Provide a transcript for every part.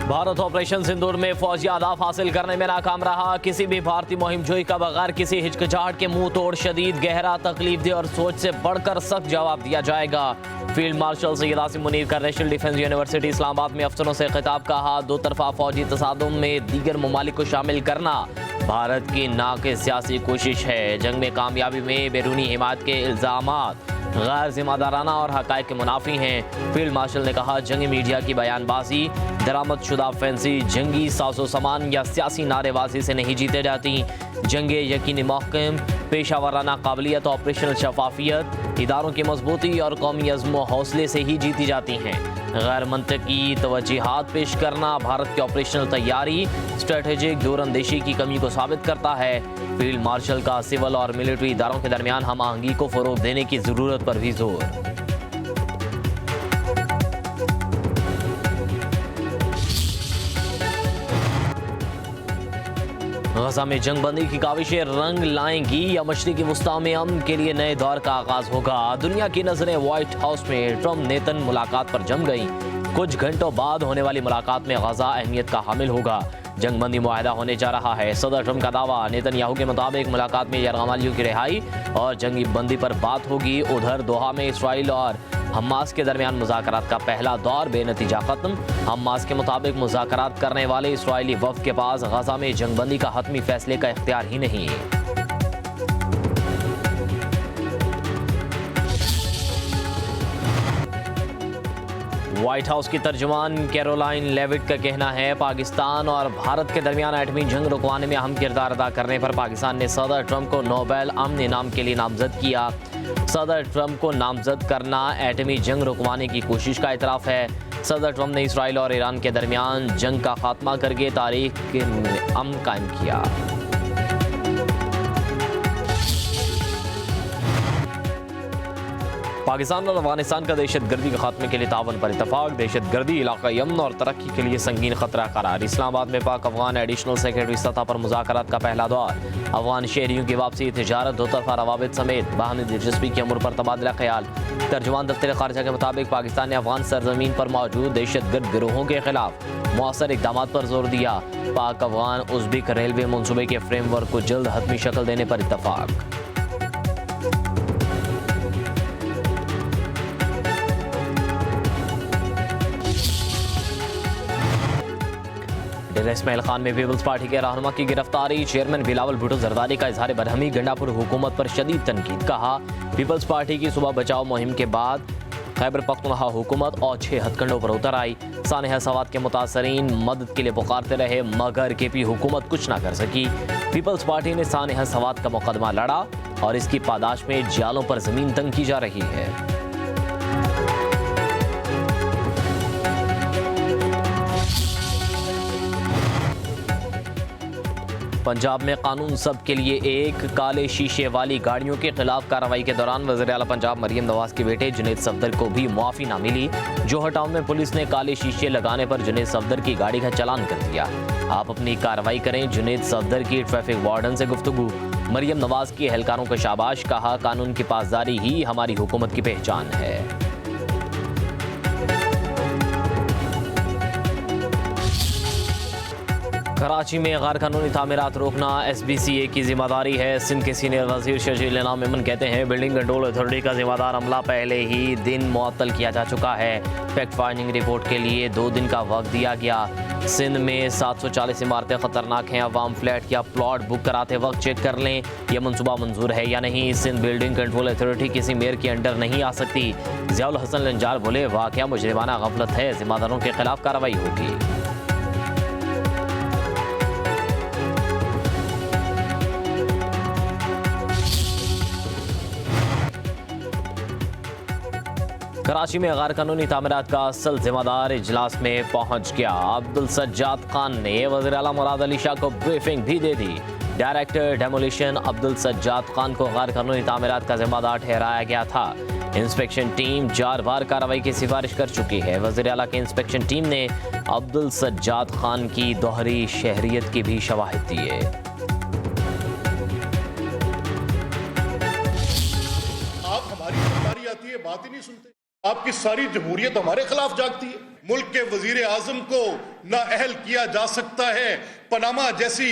Bharat operation सिंदूर में फौजी अहदाफ हासिल करने में नाकाम रहा। किसी भी भारतीय मुहिमजोई का बगैर किसी हिचकिचाहट के मुंह तोड़, शदीद, गहरा, तकलीफदेह और सोच से बढ़कर सख्त जवाब दिया जाएगा। फील्ड मार्शल सैयद आसिम मुनीर का नेशनल डिफेंस यूनिवर्सिटी इस्लामाबाद में अफसरों से खिताब। कहा, दो तरफा फौजी तसादुम में दीगर ममालिक को शामिल करना भारत की नाक़िस सियासी कोशिश है। जंग में कामयाबी में बैरूनी हिमायत के इल्ज़ामात गैर जिम्मेदाराना और हक़ाइक़ के मुनाफी हैं। फील्ड मार्शल ने कहा, जंगी मीडिया की बयानबाजी, दरामद शुदा फैंसी, जंगी साजो सामान या सियासी नारेबाजी से नहीं जीते जाती। जंगे यकीनी महकम, पेशावराना काबिलियत, ऑपरेशनल शफाफियत, इदारों की मजबूती और कौमी अज़्म व हौसले से ही जीती जाती हैं। गैर मंतकी तवज्जुहात पेश करना भारत की ऑपरेशनल तैयारी, स्ट्रेटेजिक दूरअंदेशी की कमी को साबित करता है। फील्ड मार्शल का सिविल और मिलिट्री इदारों के दरमियान हम आहंगी को फ़रोग़ देने की ज़रूरत पर भी जोर। गजा में जंगबंदी की काविशें रंग लाएंगी या मशरिकी वुस्ता में अमन के लिए नए दौर का आगाज होगा। दुनिया की नजरें व्हाइट हाउस में ट्रंप नेतन मुलाकात पर जम गई। कुछ घंटों बाद होने वाली मुलाकात में गजा अहमियत का हामिल होगा। जंगबंदी मुआहदा होने जा रहा है। सदर ट्रंप का दावा, नेतन्याहू के मुताबिक मुलाकात में यरगमालियों की रिहाई और जंगी बंदी पर बात होगी। उधर दोहा में इसराइल और हमास के दरमियान मुज़ाकरात का पहला दौर बेनतीजा खत्म। हमास के मुताबिक मुज़ाकरात करने वाले इसराइली वफ़द के पास गजा में जंगबंदी का हतमी फैसले का इख्तियार ही नहीं है। व्हाइट हाउस की तर्जुमान कैरोलाइन लेविट का कहना है, पाकिस्तान और भारत के दरमियान एटमी जंग रुकवाने में अहम किरदार अदा करने पर पाकिस्तान ने सदर ट्रंप को नोबेल अमन इनाम के लिए नामजद किया। सदर ट्रंप को नामजद करना एटमी जंग रुकवाने की कोशिश का इतराफ़ है। सदर ट्रंप ने इसराइल और ईरान के दरमियान जंग का खात्मा करके तारीख के अमन कायम किया। पाकिस्तान और अफगानिस्तान का दहशतगर्दी के खात्मे के लिए तावन पर इतफाक। दहशतगर्दी इलाका यमन और तरक्की के लिए संगीन खतरा करार। इस्लामाबाद में पाक अफगान एडिशनल सेक्रेटरी सतह पर मुज़ाकरात का पहला दौर। अफगान शहरियों की वापसी, तिजारत, दो तरफा रवाबित समेत बाहमी दिलचस्पी के अमूर पर तबादला ख्याल। तर्जुमान दफ्तर खारजा के मुताबिक पाकिस्तान ने अफगान सरजमीन पर मौजूद दहशतगर्द गिरोहों के खिलाफ मौसर इक़दाम पर जोर दिया। पाक अफगान उज़्बेक रेलवे मनसूबे के फ्रेमवर्क को जल्द हतमी शक्ल देने पर इतफाक। इस्माइल खान में पीपल्स पार्टी के रहनुमा की गिरफ्तारी। चेयरमैन बिलावल भुट्टो जरदारी का इजहार बरहमी। गंडापुर हुकूमत पर शदीद तनकीद। कहा, पीपल्स पार्टी की सुबह बचाओ मुहिम के बाद खैबर पख्तूनख्वा हुकूमत और 6 हथकंडों पर उतर आई। सानिया सवात के मुतासरीन मदद के लिए पुकारते रहे मगर केपी हुकूमत कुछ ना कर सकी। पीपल्स पार्टी ने सानिया सवात का मुकदमा लड़ा और इसकी पादाश में जालों पर जमीन तंग की जा रही है। पंजाब में कानून सब के लिए एक, काले शीशे वाली गाड़ियों के खिलाफ कार्रवाई के दौरान वज़ीर आला पंजाब मरियम नवाज के बेटे जुनैद सफदर को भी मुआफ़ी ना मिली। जोहर टाउन में पुलिस ने काले शीशे लगाने पर जुनैद सफदर की गाड़ी का चालान कर दिया। आप अपनी कार्रवाई करें, जुनैद सफदर की ट्रैफिक वार्डन से गुफ्तगू। मरियम नवाज की एहलकारों को शाबाश। कहा, कानून की पासदारी ही हमारी हुकूमत की पहचान है। कराची में गैर कानूनी तामीरात रोकना SBCA की जिम्मेदारी है। सिंध के सीनियर वजीर शजील इनाम मेमन कहते हैं, बिल्डिंग कंट्रोल अथॉरिटी का जिम्मेदार अमला पहले ही दिन मुअत्तल किया जा चुका है। फैक्ट फाइंडिंग रिपोर्ट के लिए 2 दिन का वक्त दिया गया। सिंध में 740 इमारतें खतरनाक हैं। अवाम फ्लैट या प्लॉट बुक कराते वक्त चेक कर लें यह मनसूबा मंजूर है या नहीं। सिंध बिल्डिंग कंट्रोल अथॉरिटी किसी मेयर के अंडर नहीं आ सकती। ज़ियाउल हसन लंजार बोले, वाक़या मुजरिमाना गफलत है, जिम्मेदारों के खिलाफ कार्रवाई होगी। कराची में गैर कानूनी तामीरात का असल जिम्मेदार इजलास में पहुंच गया। अब्दुल सज्जाद खान ने वज़ीर आला मुराद अली शाह को ब्रीफिंग भी दे दी। डायरेक्टर डेमोलिशन अब्दुल सज्जाद खान को गैर कानूनी तामीरात का जिम्मेदार ठहराया गया था। इंस्पेक्शन टीम 4 बार कार्रवाई की सिफारिश कर चुकी है। वज़ीर आला की इंस्पेक्शन टीम ने अब्दुल सज्जाद खान की दोहरी शहरियत की भी शवाहिद दी है। आप हमारी सरकारी आती है, बात ही नहीं सुनते। आपकी सारी जमहूरियत हमारे खिलाफ जागती है। मुल्क के वजीर आजम को नाअहल किया जा सकता है, पनामा जैसी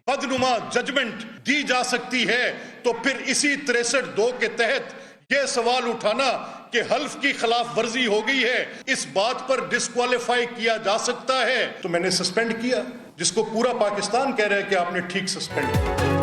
बदनुमा जजमेंट दी जा सकती है, तो फिर इसी 63(2) के तहत यह सवाल उठाना कि हल्फ की खिलाफ वर्जी हो गई है, इस बात पर डिस्क्वालीफाई किया जा सकता है, तो मैंने सस्पेंड किया, जिसको पूरा पाकिस्तान कह रहा है कि आपने ठीक सस्पेंड किया।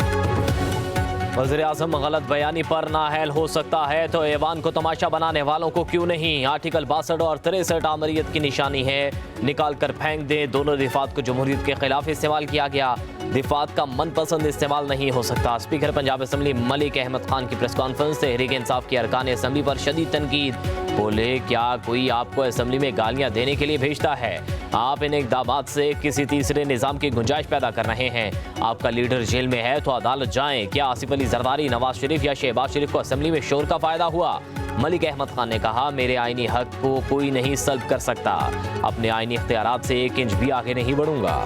वज़ीर आज़म गलत बयानी पर नाअहल हो सकता है तो ऐवान को तमाशा बनाने वालों को क्यों नहीं। आर्टिकल 62 और 63 आमरीत की निशानी है, निकाल कर फेंक दें। दोनों दिफात को जमहूरियत के खिलाफ इस्तेमाल किया गया, दिफात का मनपसंद इस्तेमाल नहीं हो सकता। स्पीकर पंजाब असम्बली मलिक अहमद खान की प्रेस कॉन्फ्रेंस, तहरीक इंसाफ के अरकान असम्बली पर शदीद तनकीद। बोले, क्या कोई आपको असम्बली में गालियां देने के लिए भेजता है? आप इन इक़दामात से किसी तीसरे निज़ाम की गुंजाइश पैदा कर रहे हैं। आपका लीडर जेल में है तो अदालत जाएं। क्या आसिफ अली जरदारी, नवाज शरीफ या शहबाज शरीफ को असम्बली में शोर का फायदा हुआ? मलिक अहमद खान ने कहा, मेरे आईनी हक को कोई नहीं सल्ब कर सकता। अपने आईनी इख्तियारात से 1 इंच भी आगे नहीं बढ़ूंगा।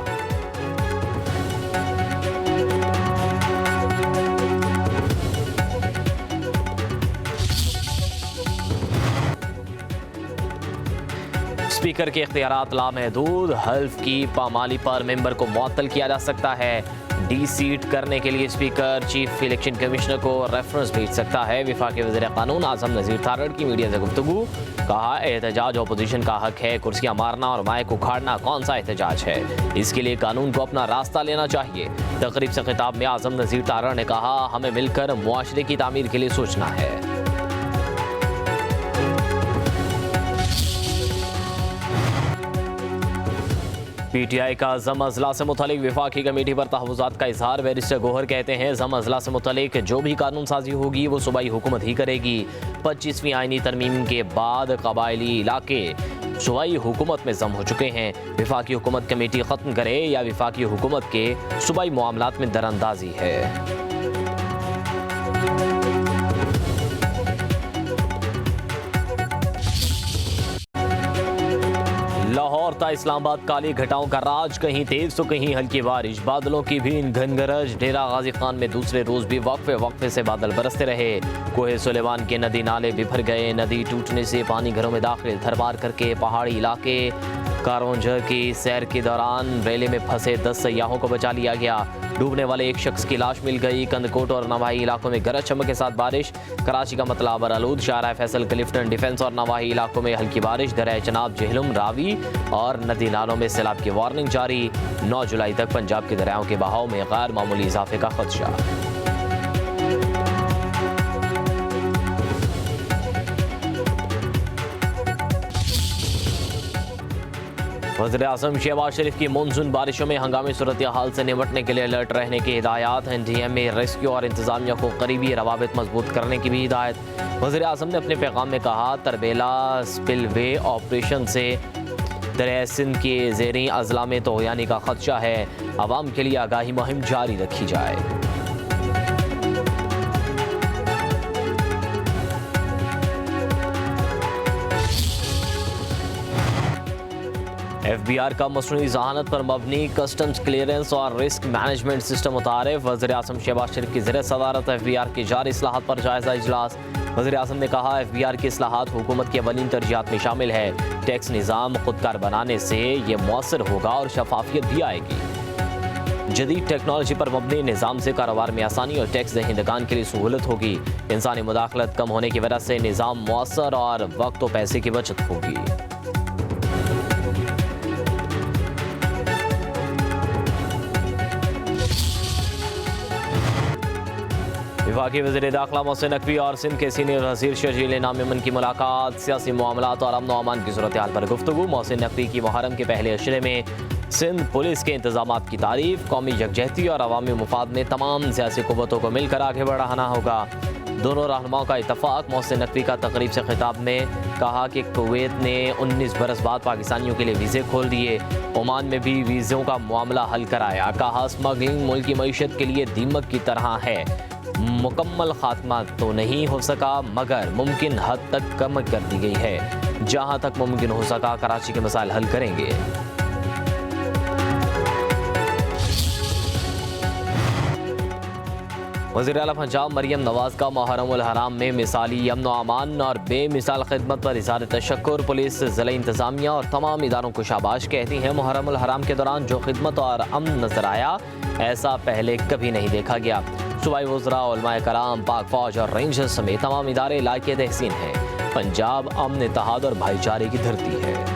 स्पीकर के इख्तियारात लामहदूद, हल्फ की पामाली पर मेंबर को मुअत्तल किया जा सकता है। डी सीट करने के लिए स्पीकर चीफ इलेक्शन कमिश्नर को रेफरेंस भेज सकता है। वफाकी वज़ीर क़ानून आज़म नज़ीर तारड़ की मीडिया से गुफ्तगू, कहा, एहतजाज अपोजिशन का हक है, कुर्सियां मारना और माइक उखाड़ना कौन सा एहतजाज है? इसके लिए कानून को अपना रास्ता लेना चाहिए। तकरीब से खिताब में आज़म नज़ीर तारड़ ने कहा, हमें मिलकर मुआशरे की तामीर के लिए सोचना है। पीटीआई का जम अजला से मुतालिक वफाकी कमेटी पर तहफ़्फ़ुज़ात का इजहार। बैरिस्टर गोहर कहते हैं, जम अजला से मुतालिक जो भी कानून साजी होगी वो सूबाई हुकूमत ही करेगी। 25वीं आईनी तरमीम के बाद कबायली इलाके सूबाई हुकूमत में जम हो चुके हैं। वफाकी हुकूमत कमेटी ख़त्म करे या वफाकी हुकूमत के सूबाई मामलात में दरअंदाजी है। लाहौर ता इस्लामाबाद काली घटाओं का राज, कहीं तेज तो कहीं हल्की बारिश, बादलों की भी घनगरज। डेरा गाजी खान में दूसरे रोज भी वक्फे से बादल बरसते रहे। कोहे सुलेमान के नदी नाले बिफर गए, नदी टूटने से पानी घरों में दाखिल। थरबार करके पहाड़ी इलाके कारोंझर की सैर के दौरान रेले में फंसे 10 सयाहों को बचा लिया गया। डूबने वाले एक शख्स की लाश मिल गई। कंदकोट और नवाही इलाकों में गरज चमक के साथ बारिश। कराची का मतला बरालूद, शाहराह फैसल, क्लिफ्टन, डिफेंस और नवाही इलाकों में हल्की बारिश। दरिया चनाब, जेहलुम, रावी और नदी नालों में सैलाब की वार्निंग जारी। 9 जुलाई तक पंजाब के दरियाओं के बहाव में गैर मामूली इजाफे का खदशा। वज़ीर आज़म शहबाज शरीफ की मानसून बारिशों में हंगामी सूरत हाल से निपटने के लिए अलर्ट रहने की हिदायत। NDM में रेस्क्यू और इंतजामिया को करीबी रवाबित मजबूत करने की भी हिदायत। वज़ीर आज़म ने अपने पैगाम में कहा, तरबेला स्पिलवे ऑपरेशन से दरिया सिंध के ज़ेरी अजला में तोयानी का खदशा है। आवाम के लिए आगाही मुहिम जारी रखी जाए। FBR का मसनूई ज़हानत पर मबनी कस्टम्स क्लियरेंस और रिस्क मैनेजमेंट सिस्टम मुतारिफ। वज़ीर आज़म शहबाज शरीफ की ज़ेर सदारत FBR की जारी इस्लाहात पर जायज़ा इजलास। वज़ीर आज़म ने कहा, FBR की इस्लाहात हुकूमत की अवलीन तरजीहात में शामिल है। टैक्स निज़ाम खुदकार बनाने से ये मौसर होगा और शफाफियत भी आएगी। जदीद टेक्नोलॉजी पर मबनी निज़ाम से कारोबार में आसानी और टैक्स दहिंदगान के लिए सहूलत होगी। इंसानी मुदाखलत कम होने की वजह से निज़ाम मौसर और वक्त और पैसे की बचत होगी। विभागीय वज़ीर दाखिला मोहसिन नकवी और सिंध के सीनियर वज़ीर शर्जील नामिमन की मुलाकात। सियासी मामलात और अमन व अमान की सूरत हाल पर गुफ्तगू। मोहसिन नकवी की मुहर्रम के पहले अशरे में सिंध पुलिस के इंतजामात की तारीफ। कौमी यकजहती और अवामी मुफाद में तमाम सियासी क़ुव्वतों को मिलकर आगे बढ़ाना होगा। दोनों रहनुमाओं का इत्तफाक। मोहसिन नकवी का तकरीब से खिताब में कहा कि कुवैत ने 19 बरस बाद पाकिस्तानियों के लिए वीज़े खोल दिए। ओमान में भी वीज़ों का मामला हल कराया। कहा, स्मगलिंग मुल्क की मईशत के लिए दीमक की तरह है। मुकम्मल खात्मा तो नहीं हो सका मगर मुमकिन हद तक कम कर दी गई है। जहां तक मुमकिन हो सका कराची के मसाइल हल करेंगे। वज़ीर आला पंजाब मरियम नवाज का मुहर्रमुल हराम में मिसाली अमन व अमान और बेमिसाल खिदमत पर इज़हार तशक्कुर। पुलिस, ज़िला इंतज़ामिया और तमाम इदारों को शाबाश कहती हैं। मुहर्रमुल हराम के दौरान जो खिदमत और अमन नजर आया, ऐसा पहले कभी नहीं देखा गया। सूबाई वज़रा, उलमाए कराम, पाक फौज और रेंजर्स समेत तमाम इदारे लायक तहसीन हैं। पंजाब अमन, इत्तेहाद और भाईचारे की धरती है।